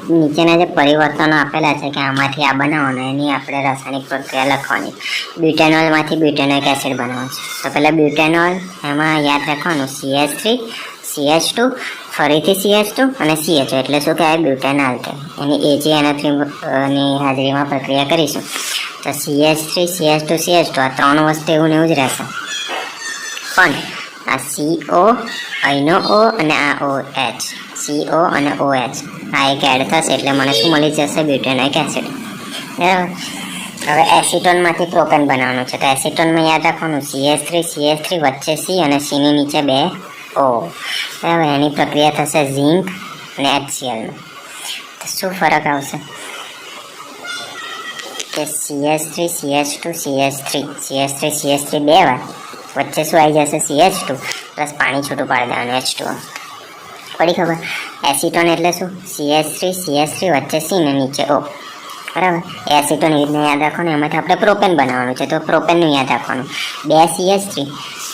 નીચેના જે પરિવર્તનો આપેલા છે કે આમાંથી આ બનાવવાનું, એની આપણે રાસાયણિક પ્રક્રિયા લખવાની. બ્યુટેનોલમાંથી બ્યુટેનોઇક એસિડ બનાવવાનું છે. તો પહેલાં બ્યુટેનોલ, એમાં યાદ રાખવાનું CH3 CH2 ફરીથી CH2 અને CHO, એટલે શું કહેવાય? બ્યુટેનોલ કહેવાય. એની AgNO3ની હાજરીમાં પ્રક્રિયા કરીશું તો CH3 CH2 CH2 આ ત્રણ વસ્તુ એવું ને એવું જ રહેશે. પણ આ CO, અહીંનો O અને આ OH, CO અને OH આ એક એડ થશે એટલે મને શું મળી જશે? બ્યુટેનોઇક એસિડ. બરાબર. હવે એસિટોનમાંથી પ્રોપેન બનાવવાનું છે. તો એસિટોનમાં યાદ રાખવાનું CH3 વચ્ચે C અને C ની નીચે 2 O. બરાબર. એની પ્રક્રિયા થશે ઝિંક અને HCl. તો શું ફરક આવશે કે CH3 CH2 CH3 બે વાર વચ્ચે શું આવી જશે? CH2 પ્લસ પાણી છૂટું પાડી દેવાનું H2O. પડી ખબર? એસિટોન એટલે શું? CH3 વચ્ચે C ને નીચે O. બરાબર. એસિટોન એ રીતના યાદ રાખવાનું. એમાંથી આપણે પ્રોપેન બનાવવાનું છે. તો પ્રોપેનનું યાદ રાખવાનું 2 CH3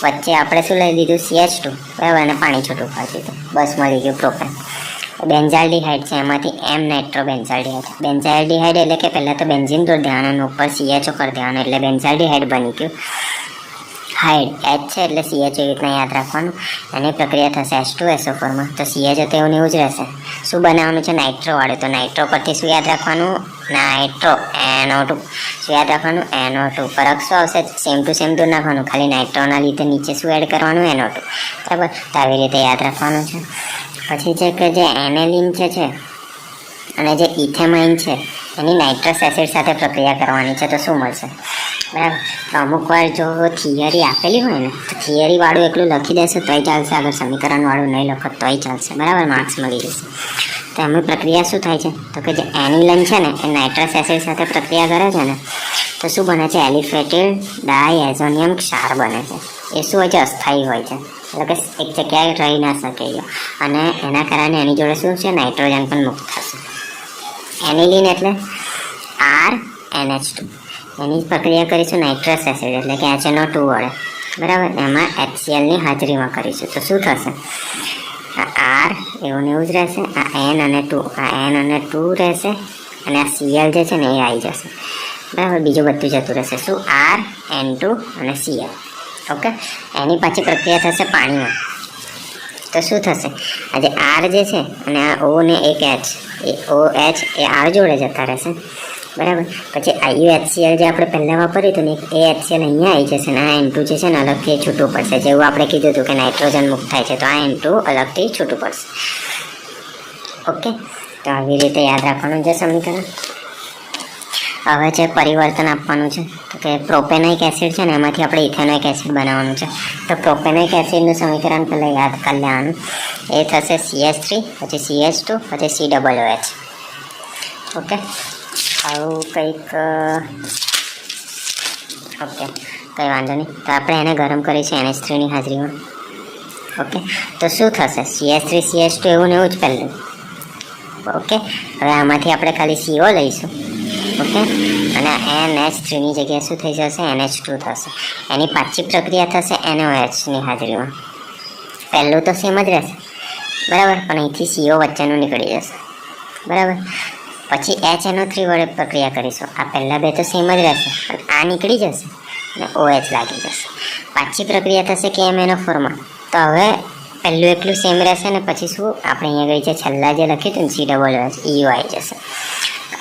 વચ્ચે આપણે શું લઈ લીધું? CH2. બરાબર. અને પાણી છૂટું પાડી દીધું. બસ મળી ગયું પ્રોપેન. બેન્ઝાલ્ડિહાઇડ છે, એમાંથી M નાઇટ્રોબેન્ઝાલ્ડિહાઇડ. બેન્ઝાલ્ડિહાઇડ એટલે કે પહેલાં તો બેન્ઝીન દોરી દેવાનું અને ઉપર CHO કરી દેવાનું એટલે બેન્ઝાલ્ડિહાઇડ બની ગયું. હાઇડ H છે એટલે CHO એવી રીતના યાદ રાખવાનું. એની પ્રક્રિયા થશે H2SO4માં. તો CHO તો એવું જ રહેશે. શું બનાવવાનું છે? નાઇટ્રોવાળું. તો નાઇટ્રો પરથી શું યાદ રાખવાનું? Nitro NO2. શું યાદ રાખવાનું? NO2. ફરક શું આવશે? સેમ ટુ સેમ દૂર નાખવાનું. ખાલી નાઇટ્રોના લીધે નીચે શું એડ કરવાનું? NO2. બરાબર. તો આવી રીતે યાદ રાખવાનું છે. પછી છે કે જે એનેલિન છે અને જે ઇથેમાઇન છે એની નાઇટ્રસ એસિડ સાથે પ્રક્રિયા કરવાની છે. તો શું મળશે? બરાબર. તો અમુક વાર જો થિયરી આપેલી હોય ને તો થિયરીવાળું એકલું લખી દેશે તોય ચાલશે, આગળ સમીકરણવાળું નહીં લખો તોય ચાલશે. બરાબર. માર્ક્સ મળી જશે. તો એમની પ્રક્રિયા શું થાય છે? તો કે જે એનિલન છે ને એ નાઇટ્રસ એસિડ સાથે પ્રક્રિયા કરે છે ને તો શું બને છે? એલિફેટિલ ડાયએઝોનિયમ ક્ષાર બને છે. એ શું હોય છે? અસ્થાયી હોય છે. એટલે કે એક જગ્યાએ રહી ના શકે અને એના કારણે એની જોડે શું છે? નાઇટ્રોજન પણ મુક્ત થશે. એનિલિન એટલે RNH2. એની પ્રક્રિયા કરીશું નાઇટ્રસ એસિડ એટલે કે HNO2 વડે. બરાબર. એમાં HClની હાજરીમાં કરીશું તો શું થશે? આ R એવું ને એવું જ રહેશે. આ N અને 2 રહેશે અને આ Cl જે છે ને એ આવી જશે. બરાબર. બીજું બધું જતું રહેશે. શું? R N2 અને Cl. ઓકે. એની પાછી પ્રક્રિયા થશે પાણીમાં. તો શું થશે? આ જે R જે છે અને આ O ને એક H, એ OH એ R જોડે જતા રહેશે. બરાબર. પછી IUHCl જે આપણે પહેલાં વાપર્યું હતું ને એ HCl અહીંયા આવી જશે અને આ N2 જે છે ને અલગથી છૂટું પડશે. જેવું આપણે કીધું હતું કે નાઇટ્રોજન મુક્ત થાય છે તો આ N2 અલગથી છૂટું પડશે. ઓકે. તો આવી રીતે યાદ રાખવાનું છે સમીકરણ. હવે જે પરિવર્તન આપવાનું છે તો કે પ્રોપેનોઇક એસિડ છે ને એમાંથી આપણે ઇથેનોઇક એસિડ બનાવવાનું છે. તો પ્રોપેનોઇક એસિડનું સમીકરણ પહેલાં યાદ કરી લેવાનું. એ થશે CH3 પછી CH2 પછી COOH. ઓકે. આવું કંઈક ઓકે. કંઈ વાંધો નહીં. તો આપણે એને ગરમ કરીશું NH3ની હાજરીમાં. ઓકે. તો શું થશે? CH3 CH2 એવું ને એવું જ પહેલું. ઓકે. હવે આમાંથી આપણે ખાલી CO લઈશું. ઓકે. અને NH3ની જગ્યાએ શું થઈ જશે? NH2 થશે. એની પાછી પ્રક્રિયા થશે NOHની હાજરીમાં. પહેલું તો સેમ જ રહેશે. બરાબર. પણ અહીંથી CO વચ્ચેનું નીકળી જશે. બરાબર. પછી HNO3 વડે પ્રક્રિયા કરીશું. આ પહેલાં બે તો સેમ જ રહેશે પણ આ નીકળી જશે અને OH લાગી જશે. પાછી પ્રક્રિયા થશે KMNO4માં. તો હવે પહેલું એટલું સેમ રહેશે ને પછી શું આપણે અહીંયા ગઈ છે છેલ્લા જે લખ્યું હતું ને COOH EU આવી જશે.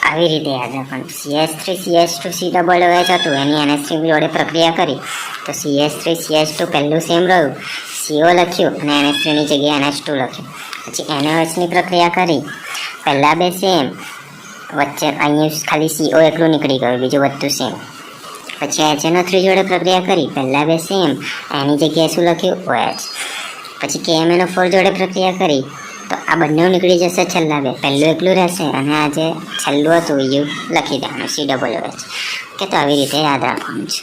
આવી રીતે યાદ રાખવાનું. CH3 CH2 COOH હતું એની NH3 જોડે પ્રક્રિયા કરી તો CH3 CH2 પહેલું સેમ રહ્યું, CO લખ્યું અને NH3ની જગ્યાએ NH2 લખ્યું. પછી NOHની પ્રક્રિયા કરી, પહેલાં બે સેમ, વચ્ચે અહીંયા ખાલી CO એકલું નીકળી ગયું, બીજું બધું સેમ. પછી HNO3 જોડે પ્રક્રિયા કરી, પહેલાં બે સેમ, એની જગ્યાએ શું લખ્યું? OH. પછી KMNO4 જોડે પ્રક્રિયા કરી તો આ બંને નીકળી જશે છેલ્લા બે, પહેલું એકલું રહેશે અને આ જે છેલ્લું હતું એ લખી દેવાનું COOH. કે તો આવી રીતે યાદ રાખવાનું છે.